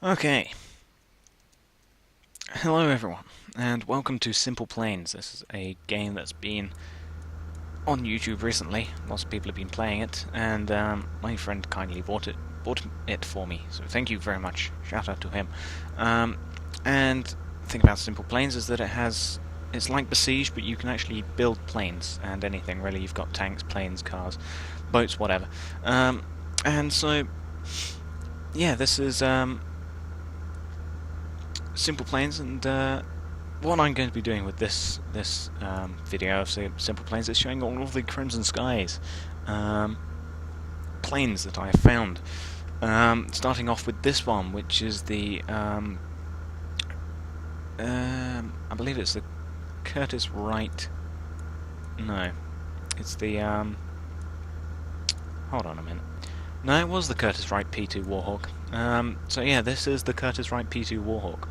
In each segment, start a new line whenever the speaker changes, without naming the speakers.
Okay, hello everyone, and welcome to Simple Planes. This is a game that's been on YouTube recently. Lots of people have been playing it, and my friend kindly bought it for me. So thank you very much. Shout out to him. And the thing about Simple Planes is that it's like Besiege, but you can actually build planes and anything really. You've got tanks, planes, cars, boats, whatever. And so, yeah, this is Simple Planes, and what I'm going to be doing with this video of Simple Planes is showing all of the Crimson Skies planes that I have found. Starting off with this one, which is the I believe it's the Curtis Wright. No, it's the hold on a minute. No, it was the Curtis Wright P2 Warhawk. So yeah, this is the Curtis Wright P2 Warhawk.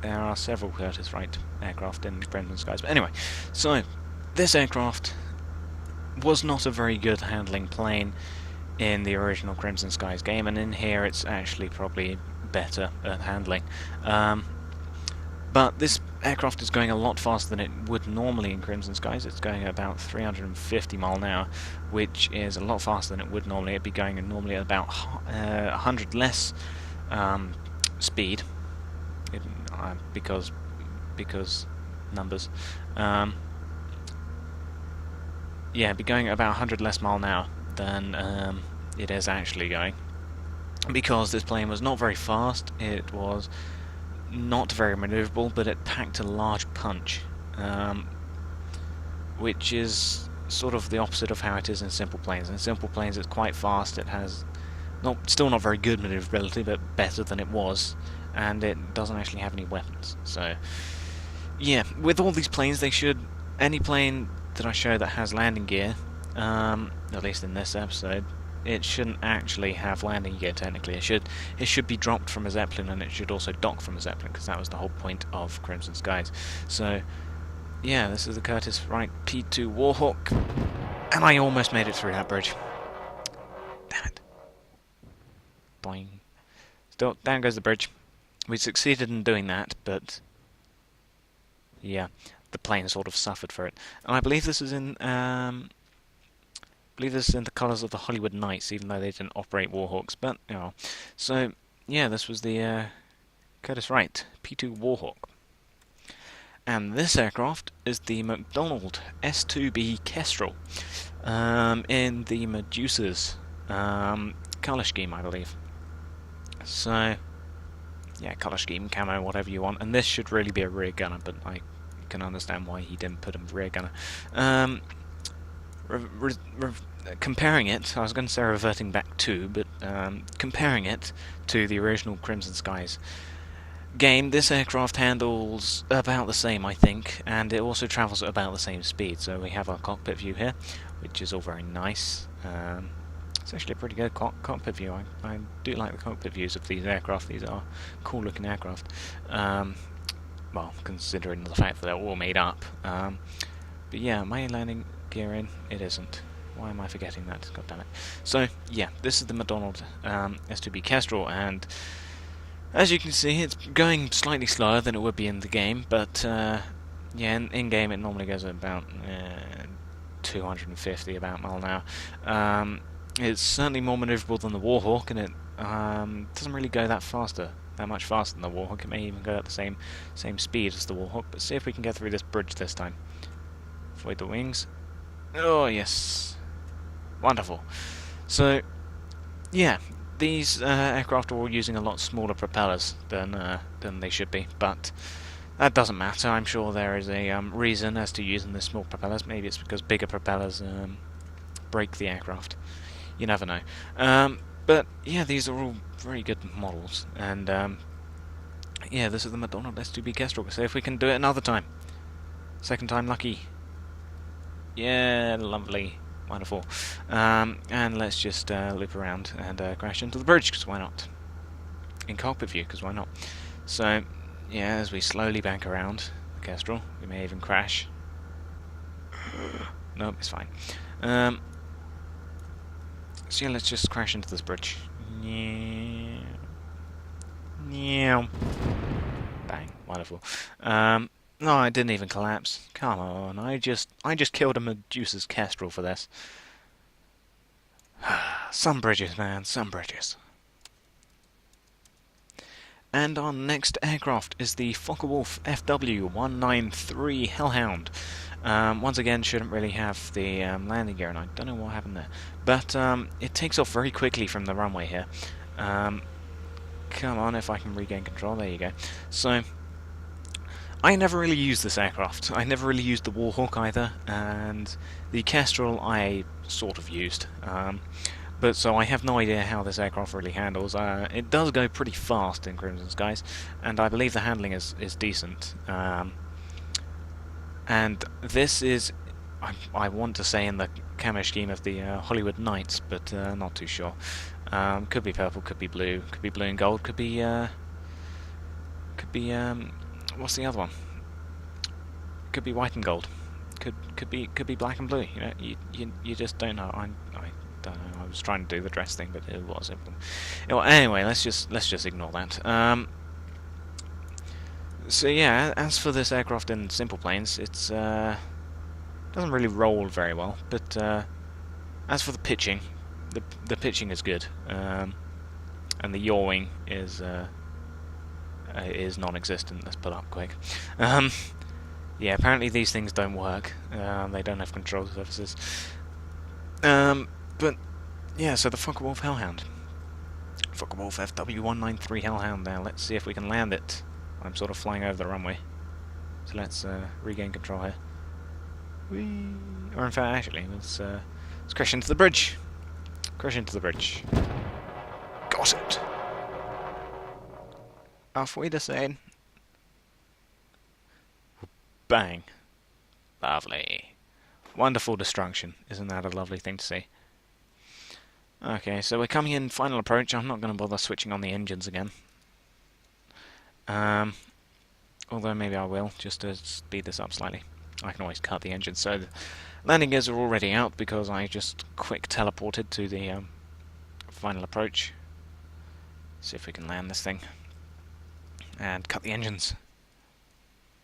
There are several Curtis Wright aircraft in Crimson Skies, but anyway, so this aircraft was not a very good handling plane in the original Crimson Skies game, and in here it's actually probably better at handling. But this aircraft is going a lot faster than it would normally in Crimson Skies. It's going at about 350 miles an hour, which is a lot faster than it would normally. It'd be going normally at about 100 less speed, because numbers. Yeah, it'd be going at about 100 less miles an hour than it is actually going, because this plane was not very fast. It was not very maneuverable, but it packed a large punch, which is sort of the opposite of how it is in Simple Planes. In Simple Planes it's quite fast, it has still not very good maneuverability, but better than it was, and it doesn't actually have any weapons. So yeah, with all these planes, any plane that I show that has landing gear, at least in this episode, it shouldn't actually have landing gear technically. It should be dropped from a Zeppelin, and it should also dock from a Zeppelin, because that was the whole point of Crimson Skies. So yeah, this is the Curtis Wright P2 Warhawk, and I almost made it through that bridge. Damn it. Boing. Still, down goes the bridge. We succeeded in doing that, but yeah, the plane sort of suffered for it. And I believe this is in the colours of the Hollywood Knights, even though they didn't operate Warhawks. But you know, so yeah, this was the Curtis Wright P2 Warhawk, and this aircraft is the Mcdonald S2B Kestrel, in the Medusa's colour scheme, I believe. So yeah, colour scheme, camo, whatever you want. And this should really be a rear gunner, but I can understand why he didn't put him rear gunner. Comparing it, I was going to say reverting back to, but comparing it to the original Crimson Skies game, this aircraft handles about the same, I think, and it also travels at about the same speed. So we have our cockpit view here, which is all very nice. It's actually a pretty good cockpit view. I do like the cockpit views of these aircraft. These are cool looking aircraft. Well, considering the fact that they're all made up. But yeah, my landing gear in, it isn't. Why am I forgetting that? God damn it. So yeah, this is the Mcdonald S2B Kestrel, and as you can see, it's going slightly slower than it would be in the game, but yeah, in game it normally goes at about 250 about mile an hour. It's certainly more manoeuvrable than the Warhawk, and it doesn't really go that much faster than the Warhawk. It may even go at the same speed as the Warhawk. But see if we can get through this bridge this time. Avoid the wings. Oh yes, wonderful. So yeah, these aircraft are all using a lot smaller propellers than they should be, but that doesn't matter. I'm sure there is a reason as to using the small propellers. Maybe it's because bigger propellers break the aircraft. You never know. But yeah, these are all very good models, and yeah, this is the Mcdonald S2B Kestrel. So if we can do it another time, second time lucky. Yeah, lovely, wonderful. And let's just loop around and crash into the bridge, because why not? In cockpit view, because why not? So yeah, as we slowly bank around the Kestrel, we may even crash. Nope, it's fine. So yeah, let's just crash into this bridge. Yeah. Yeah. Bang. Wonderful. No, I didn't even collapse. Come on, I just killed a Medusa's Kestrel for this. Some bridges, man, some bridges. And our next aircraft is the Focke-Wulf FW 193 Hellhound. Once again, shouldn't really have the landing gear, and I don't know what happened there. But it takes off very quickly from the runway here. Come on, if I can regain control. There you go. So, I never really used this aircraft. I never really used the Warhawk either, and the Kestrel I sort of used. But so I have no idea how this aircraft really handles. It does go pretty fast in Crimson Skies, and I believe the handling is decent. And this is, I want to say, in the camo scheme of the Hollywood Knights, but not too sure. Could be purple, could be blue and gold, could be what's the other one? Could be white and gold. Could be black and blue. You know, you just don't know. I don't know. I was trying to do the dress thing, but it wasn't. Well, anyway, let's just ignore that. So yeah, as for this aircraft in SimplePlanes, it's doesn't really roll very well. But as for the pitching, the pitching is good, and the yawing is non-existent. Let's put up quick. Yeah, apparently these things don't work. They don't have control surfaces. But yeah, so the Focke-Wulf Hellhound, Focke-Wulf FW 193 Hellhound. Now let's see if we can land it. I'm sort of flying over the runway, so let's regain control here. Whee! Or in fact, actually, let's crash into the bridge. Crash into the bridge. Got it. Auf Wiedersehen. Bang. Lovely. Wonderful destruction. Isn't that a lovely thing to see? Okay, so we're coming in final approach. I'm not going to bother switching on the engines again. Although maybe I will, just to speed this up slightly. I can always cut the engine. So the landing gears are already out because I just quick teleported to the final approach. See if we can land this thing. And cut the engines.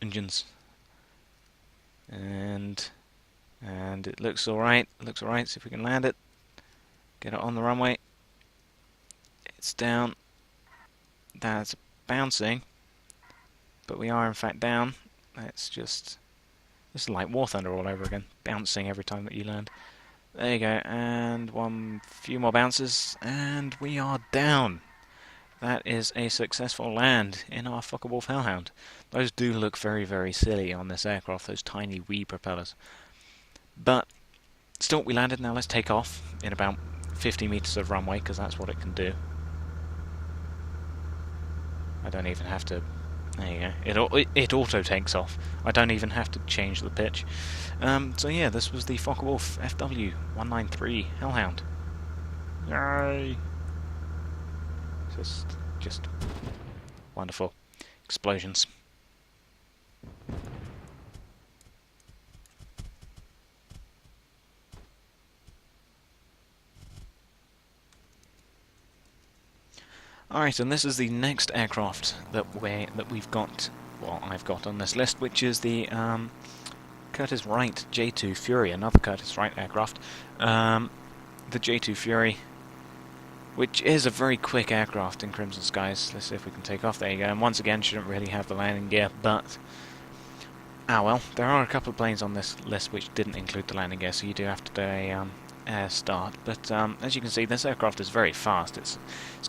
And it looks alright. Looks alright. See if we can land it. Get it on the runway. It's down. That's bouncing. But we are in fact down. It's just... This is like War Thunder all over again. Bouncing every time that you land. There you go. And few more bounces. And we are down. That is a successful land in our Focke-Wulf Hellhound. Those do look very, very silly on this aircraft, those tiny wee propellers. But still, we landed. Now let's take off in about 50 meters of runway, because that's what it can do. I don't even have to... There you go. It auto takes off. I don't even have to change the pitch. So yeah, this was the Focke-Wulf FW 193 Hellhound. Yay! Just wonderful explosions. Alright, and this is the next aircraft that we've got, well, I've got on this list, which is the Curtiss Wright J2 Fury, another Curtiss Wright aircraft. The J2 Fury, which is a very quick aircraft in Crimson Skies. Let's see if we can take off. There you go. And once again, shouldn't really have the landing gear, but... Ah well, there are a couple of planes on this list which didn't include the landing gear, so you do have to do a air start. But as you can see, this aircraft is very fast. It's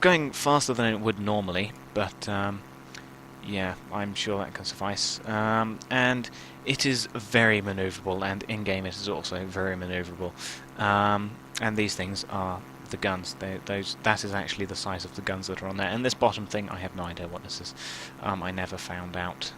going faster than it would normally, but yeah, I'm sure that can suffice. And it is very manoeuvrable, and in-game it is also very manoeuvrable. And these things are... the guns, that is actually the size of the guns that are on there. And this bottom thing, I have no idea what this is. I never found out.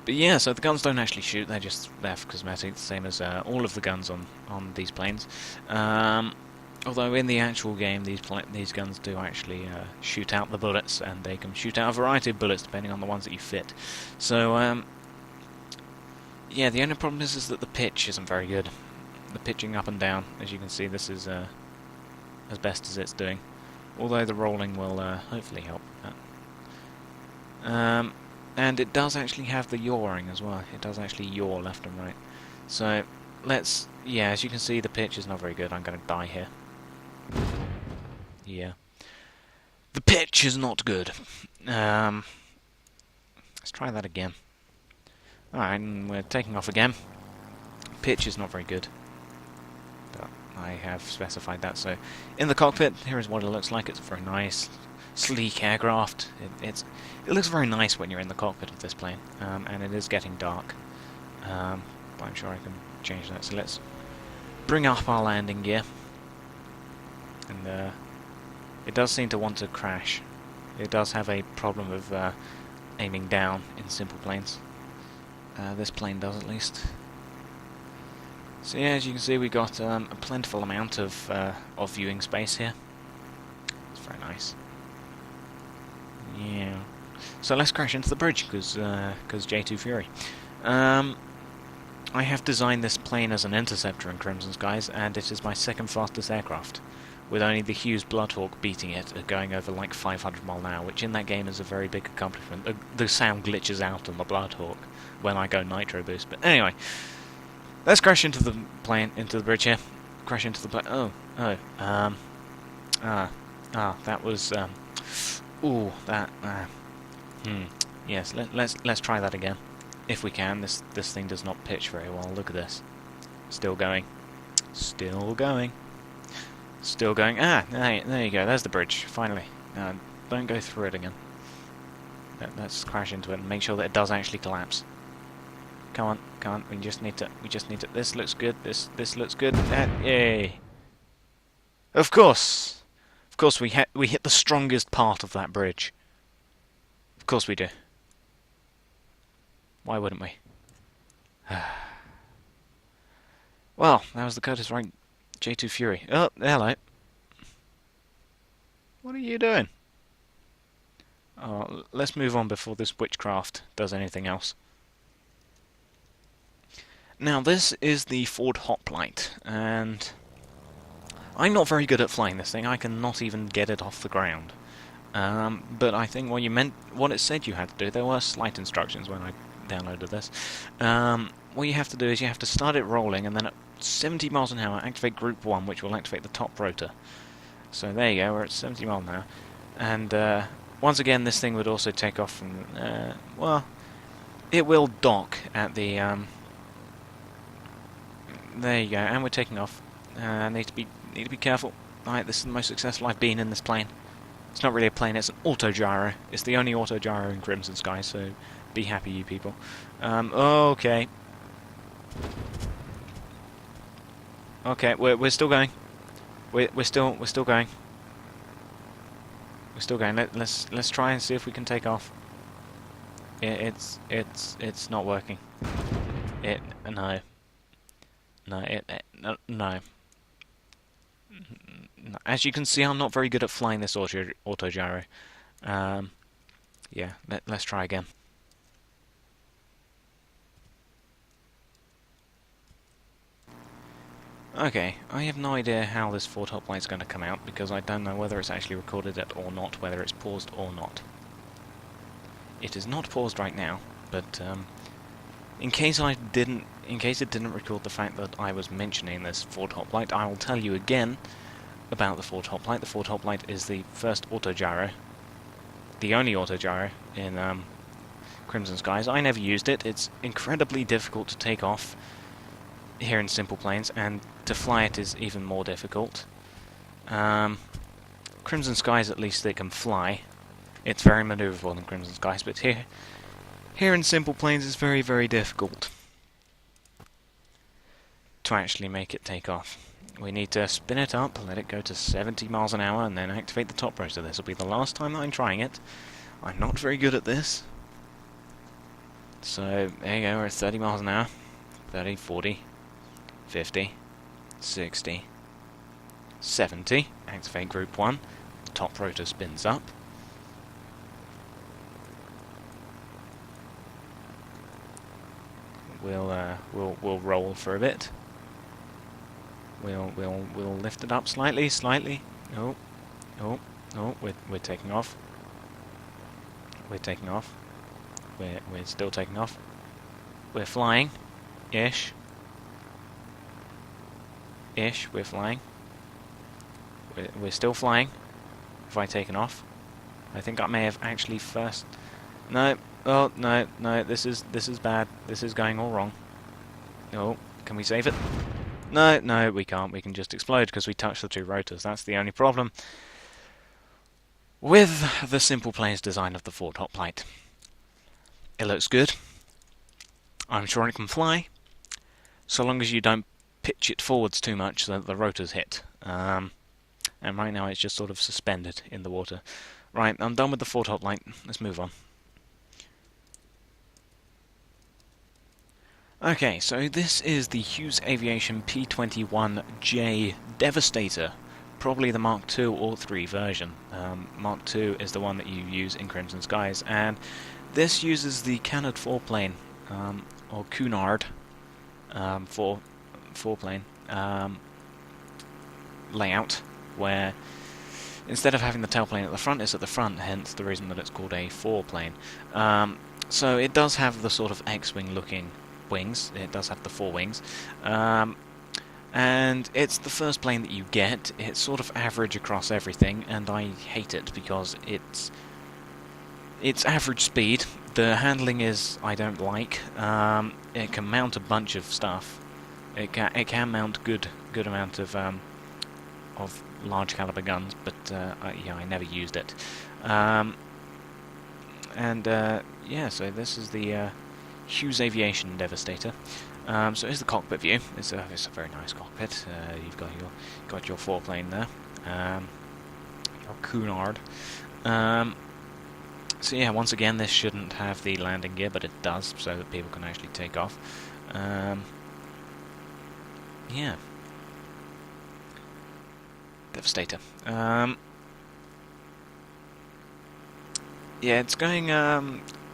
But yeah, so the guns don't actually shoot, they're just there for cosmetic, the same as all of the guns on these planes. Although in the actual game, these guns do actually shoot out the bullets, and they can shoot out a variety of bullets depending on the ones that you fit. So yeah, the only problem is that the pitch isn't very good. The pitching up and down, as you can see, this is as best as it's doing. although the rolling will hopefully help that. And it does actually have the yawing as well. It does actually yaw left and right. So let's, yeah, as you can see, the pitch is not very good. I'm going to die here. Yeah. The pitch is not good. Let's try that again. Alright, and we're taking off again. Pitch is not very good. But I have specified that. So in the cockpit, here is what it looks like. It's a very nice, sleek aircraft. It looks very nice when you're in the cockpit of this plane. And it is getting dark. But I'm sure I can change that. So let's bring up our landing gear. And it does seem to want to crash. It does have a problem of aiming down in simple planes. This plane does, at least. So yeah, as you can see, we got a plentiful amount of viewing space here. It's very nice. Yeah. So let's crash into the bridge, because J2 Fury. I have designed this plane as an interceptor in Crimson Skies, and it is my second fastest aircraft, with only the Hughes Bloodhawk beating it at going over like 500 mph, which in that game is a very big accomplishment. The sound glitches out on the Bloodhawk when I go nitro boost. But anyway, let's crash into the plane, into the bridge here. Crash into the plane. That was yes. Let's try that again, if we can. This thing does not pitch very well. Look at this. Still going. Still going. Still going. There you go. There's the bridge. Finally. Don't go through it again. Let's crash into it and make sure that it does actually collapse. Come on. We just need to. This looks good. This looks good. Yay! Of course. We hit the strongest part of that bridge. Of course we do. Why wouldn't we? Well, that was the Curtis Wright J2 Fury. Oh, hello. What are you doing? Oh, let's move on before this witchcraft does anything else. Now, this is the Ford Hoplite, and I'm not very good at flying this thing. I cannot even get it off the ground. But I think what it said you had to do, there were slight instructions when I downloaded this. What you have to do is you have to start it rolling, and then at 70 miles an hour activate Group 1, which will activate the top rotor. So there you go, we're at 70 miles an hour. And once again, this thing would also take off from, well, it will dock at the, there you go, and we're taking off. Need to be careful. Alright, this is the most successful I've been in this plane. It's not really a plane, it's an autogyro. It's the only autogyro in Crimson Skies, so be happy, you people. Okay. Okay, we're still going. We're still going. We're still going. Let's try and see if we can take off. It's not working. No. As you can see, I'm not very good at flying this autogyro. Yeah, let's try again. Okay, I have no idea how this Ford Hoplite is going to come out, because I don't know whether it's actually recorded it or not, whether it's paused or not. It is not paused right now, but in case it didn't record the fact that I was mentioning this Ford Hoplite, I will tell you again about the Ford Hoplite. The Ford Hoplite is the first autogyro, the only autogyro in Crimson Skies. I never used it. It's incredibly difficult to take off here in SimplePlanes, and to fly it is even more difficult. Crimson Skies, at least, they can fly. It's very maneuverable in Crimson Skies, but here in SimplePlanes it's very, very difficult to actually make it take off. We need to spin it up, let it go to 70 miles an hour, and then activate the top rotor. This will be the last time that I'm trying it. I'm not very good at this. So, there you go, we're at 30 miles an hour. 30, 40, 50, 60, 70. Activate Group 1. The top rotor spins up. We'll roll for a bit. We'll lift it up slightly. Oh. Oh, we're taking off. We're taking off. We're still taking off. We're flying. Ish. We're flying. We're still flying. Have I taken off? I think I may have actually first... No. Oh, no, no, this is bad. This is going all wrong. Oh, can we save it? No, no, we can't. We can just explode because we touched the two rotors. That's the only problem with the SimplePlanes design of the Ford Hoplite. It looks good. I'm sure it can fly, so long as you don't pitch it forwards too much so that the rotors hit. And right now it's just sort of suspended in the water. Right, I'm done with the Ford Hoplite. Let's move on. Okay, so this is the Hughes Aviation P21J Devastator. Probably the Mark II or 3 version. Mark II is the one that you use in Crimson Skies, and this uses the Canard 4-plane, or Cunard 4-plane layout, where instead of having the tailplane at the front, it's at the front, hence the reason that it's called a 4-plane. So it does have the sort of X-wing looking wings. It does have the 4 wings. And it's the first plane that you get. It's sort of average across everything, and I hate it because it's average speed. The handling is I don't like. It can mount a bunch of stuff. It can mount good amount of large caliber guns, but yeah, I never used it. Yeah, so this is the Hughes Aviation Devastator. So here's the cockpit view. It's a very nice cockpit. You've got your 4-plane there, your Cunard. So yeah, once again, this shouldn't have the landing gear, but it does, so that people can actually take off. Yeah, Devastator. Yeah, it's going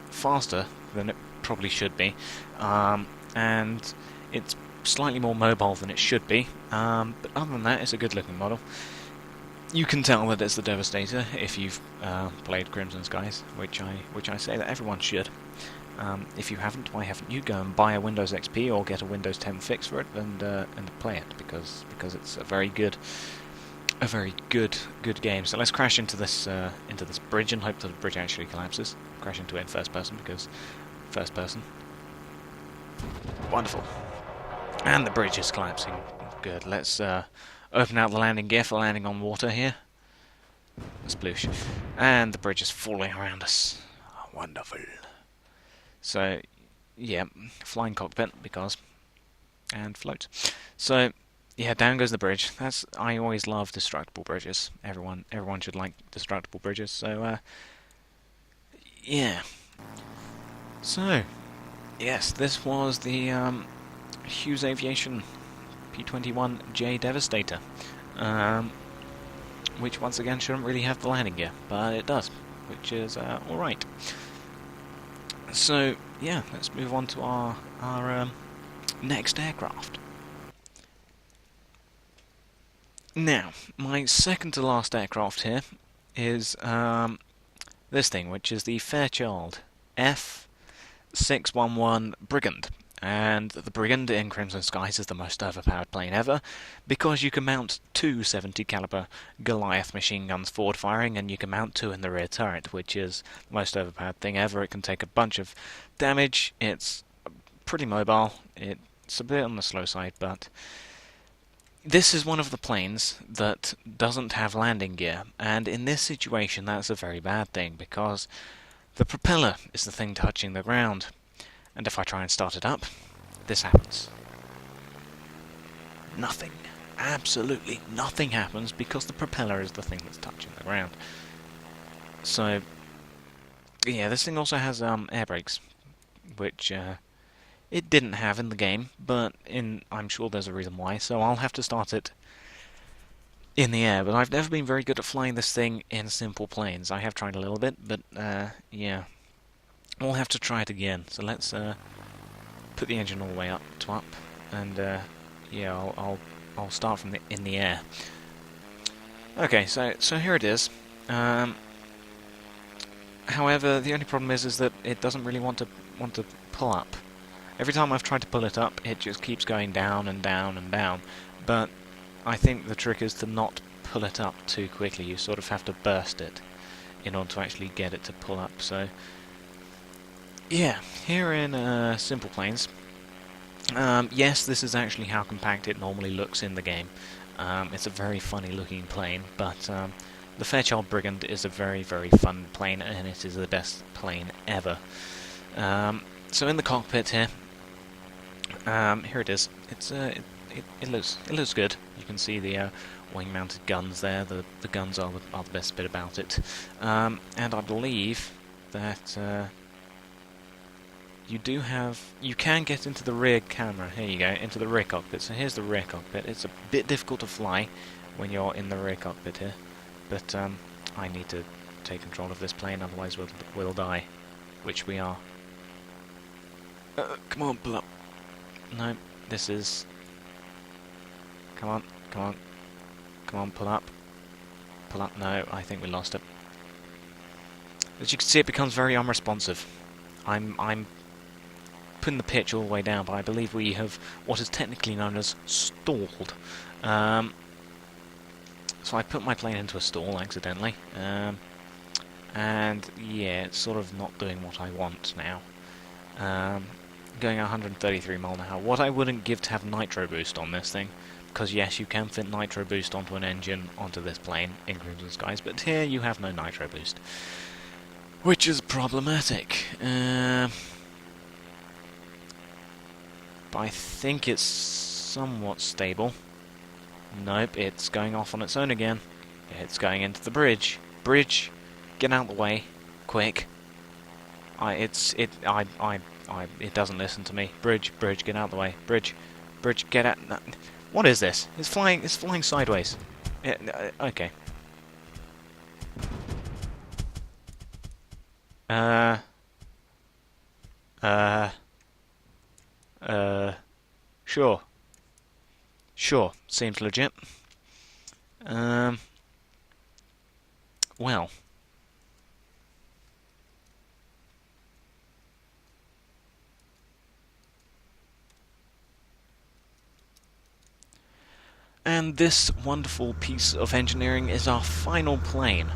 faster than it probably should be, and it's slightly more mobile than it should be, but other than that, it's a good looking model. You can tell that it's the Devastator if you've played Crimson Skies, which I say that everyone should. If you haven't, why haven't you? Go and buy a Windows XP or get a Windows 10 fix for it and play it, because it's a very good game. So let's crash into this bridge and hope that the bridge actually collapses. Crash into it in first person, because first person. Wonderful. And the bridge is collapsing. Good. Let's open out the landing gear for landing on water here. Sploosh. And the bridge is falling around us. Wonderful. So, yeah, flying cockpit, and float. So, yeah, down goes the bridge. I always love destructible bridges. Everyone should like destructible bridges. So, yeah. So, yes, this was the Hughes Aviation P21J Devastator, which once again shouldn't really have the landing gear, but it does, which is alright. So, yeah, let's move on to our next aircraft. Now, my second to last aircraft here is this thing, which is the Fairchild F611 Brigand. And the Brigand in Crimson Skies is the most overpowered plane ever, because you can mount 2 70 caliber Goliath machine guns forward firing, and you can mount 2 in the rear turret, which is the most overpowered thing ever. It can take a bunch of damage. It's pretty mobile. It's a bit on the slow side, but this is one of the planes that doesn't have landing gear, and in this situation that's a very bad thing, because the propeller is the thing touching the ground. And if I try and start it up, this happens. Nothing. Absolutely nothing happens, because the propeller is the thing that's touching the ground. So, yeah, this thing also has air brakes, which it didn't have in the game, but I'm sure there's a reason why, so I'll have to start it in the air. But I've never been very good at flying this thing in simple planes. I have tried a little bit, but yeah. We'll have to try it again. So let's put the engine all the way up, and yeah, I'll start from in the air. Okay, so here it is. However, the only problem is that it doesn't really want to pull up. Every time I've tried to pull it up, it just keeps going down and down and down. But I think the trick is to not pull it up too quickly. You sort of have to burst it in order to actually get it to pull up. So, yeah, here in SimplePlanes, yes, this is actually how compact it normally looks in the game. It's a very funny looking plane, but the Fairchild Brigand is a very, very fun plane, and it is the best plane ever. So in the cockpit here, here it is. It looks good. You can see the wing-mounted guns there. The guns are the best bit about it. And I believe that you can get into the rear camera. Here you go, into the rear cockpit. So here's the rear cockpit. It's a bit difficult to fly when you're in the rear cockpit here, but I need to take control of this plane, otherwise we'll die, which we are. Come on, pull up. No, this is. Come on, come on, come on, pull up. Pull up. No, I think we lost it. As you can see, it becomes very unresponsive. I'm putting the pitch all the way down, but I believe we have what is technically known as stalled. So I put my plane into a stall accidentally, and yeah, it's sort of not doing what I want now. Going 133 mph. What I wouldn't give to have nitro boost on this thing, because yes, you can fit nitro boost onto an engine onto this plane in Crimson Skies, but here you have no nitro boost, which is problematic. But I think it's somewhat stable. Nope, it's going off on its own again. It's going into the bridge. Bridge, get out of the way, quick. It doesn't listen to me. Bridge, get out of the way. Bridge, get out. No. What is this? It's flying sideways. Yeah, okay. Sure, seems legit. Well. And this wonderful piece of engineering is our final plane.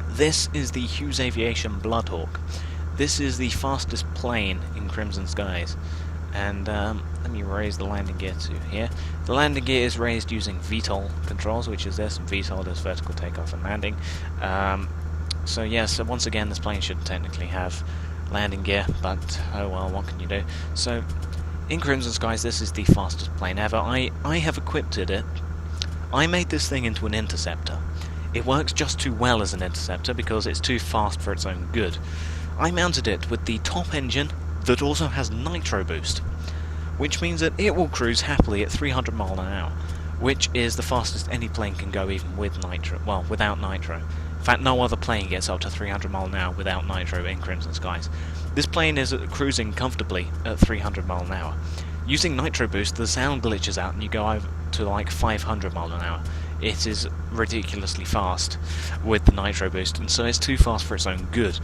This is the Hughes Aviation Bloodhawk. This is the fastest plane in Crimson Skies. And let me raise the landing gear to here. The landing gear is raised using VTOL controls, which is this, and VTOL is vertical takeoff and landing. So yes, once again, this plane should technically have landing gear, but oh well, what can you do? So in Crimson Skies, this is the fastest plane ever. I have equipped it. I made this thing into an interceptor. It works just too well as an interceptor because it's too fast for its own good. I mounted it with the top engine that also has nitro boost, which means that it will cruise happily at 300 mph, which is the fastest any plane can go even with nitro, well, without nitro. In fact, no other plane gets up to 300 mph without nitro in Crimson Skies. This plane is cruising comfortably at 300 mph. Using nitro boost, the sound glitches out and you go over to like 500 mph. It is ridiculously fast with the nitro boost, and so it's too fast for its own good,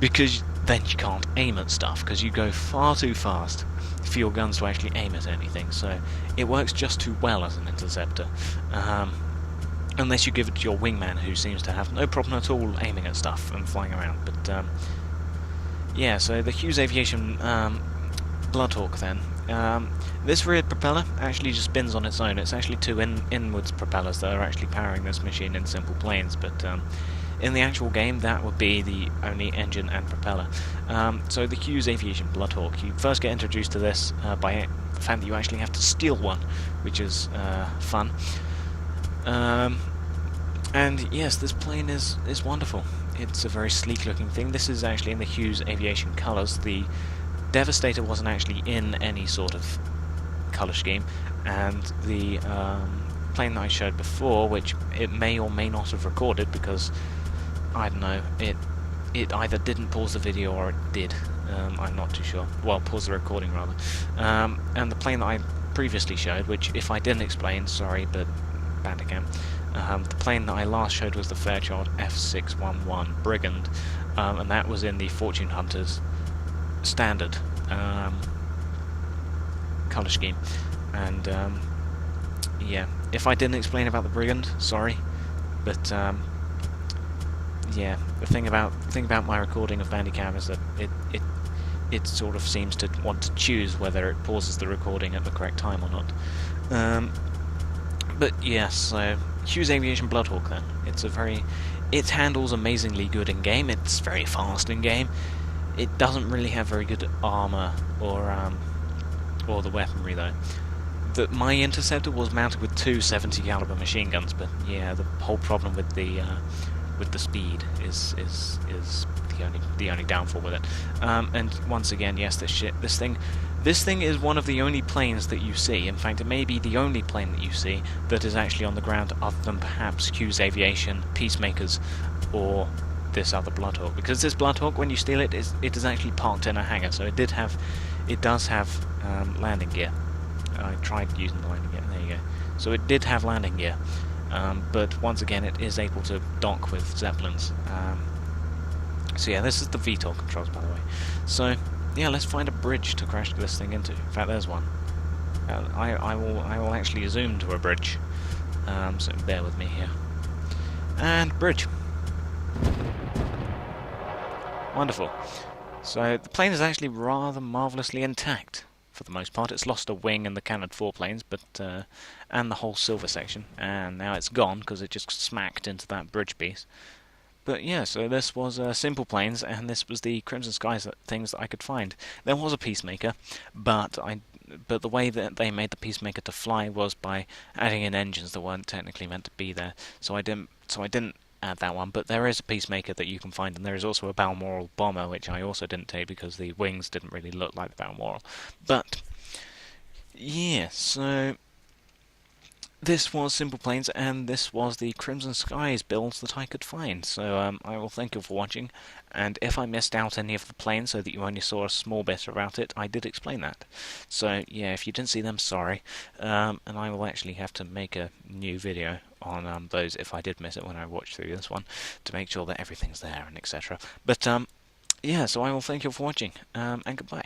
because then you can't aim at stuff, because you go far too fast for your guns to actually aim at anything. So it works just too well as an interceptor, unless you give it to your wingman, who seems to have no problem at all aiming at stuff and flying around. But yeah, so the Hughes Aviation Bloodhawk then. This rear propeller actually just spins on its own. It's actually two inwards propellers that are actually powering this machine in SimplePlanes, but in the actual game that would be the only engine and propeller. So the Hughes Aviation Bloodhawk, you first get introduced to this by the fact that you actually have to steal one, which is fun. And yes, this plane is wonderful. It's a very sleek looking thing. This is actually in the Hughes Aviation colours. The Devastator wasn't actually in any sort of colour scheme, and the plane that I showed before, which it may or may not have recorded, because I don't know, it either didn't pause the video or it did. I'm not too sure. Well, pause the recording rather. And the plane that I previously showed, which if I didn't explain, sorry, but Bandicam, The plane that I last showed was the Fairchild F611 Brigand, and that was in the Fortune Hunters standard colour scheme. And yeah, if I didn't explain about the Brigand, sorry, but yeah, the thing about my recording of Bandicam is that it sort of seems to want to choose whether it pauses the recording at the correct time or not. But yes, so Hughes Aviation Bloodhawk then. It handles amazingly good in game. It's very fast in game. It doesn't really have very good armor or the weaponry though. My interceptor was mounted with two 70 caliber machine guns, but yeah, the whole problem with the speed is the only downfall with it. And once again, yes, this thing is one of the only planes that you see. In fact, it may be the only plane that you see that is actually on the ground, other than perhaps Hughes Aviation, Peacemakers, or this other Bloodhawk. Because this Bloodhawk, when you steal it, it is actually parked in a hangar, so it does have landing gear. I tried using the landing gear. There you go. So it did have landing gear, but once again, it is able to dock with Zeppelins. So yeah, this is the VTOL controls, by the way. So yeah, let's find a bridge to crash this thing into. In fact, there's one. I will actually zoom to a bridge. So bear with me here. And bridge. Wonderful. So the plane is actually rather marvellously intact. For the most part, it's lost a wing and the cannon foreplanes, but and the whole silver section, and now it's gone because it just smacked into that bridge piece. But yeah, so this was SimplePlanes, and this was the Crimson Skies things that I could find. There was a Peacemaker, but the way that they made the Peacemaker to fly was by adding in engines that weren't technically meant to be there. So I didn't add that one. But there is a Peacemaker that you can find, and there is also a Balmoral bomber, which I also didn't take because the wings didn't really look like the Balmoral. But yeah, so this was SimplePlanes, and this was the Crimson Skies builds that I could find. So I will thank you for watching, and if I missed out any of the planes so that you only saw a small bit about it, I did explain that. So yeah, if you didn't see them, sorry. And I will actually have to make a new video on those if I did miss it when I watched through this one, to make sure that everything's there and etc. But yeah, so I will thank you for watching, and goodbye.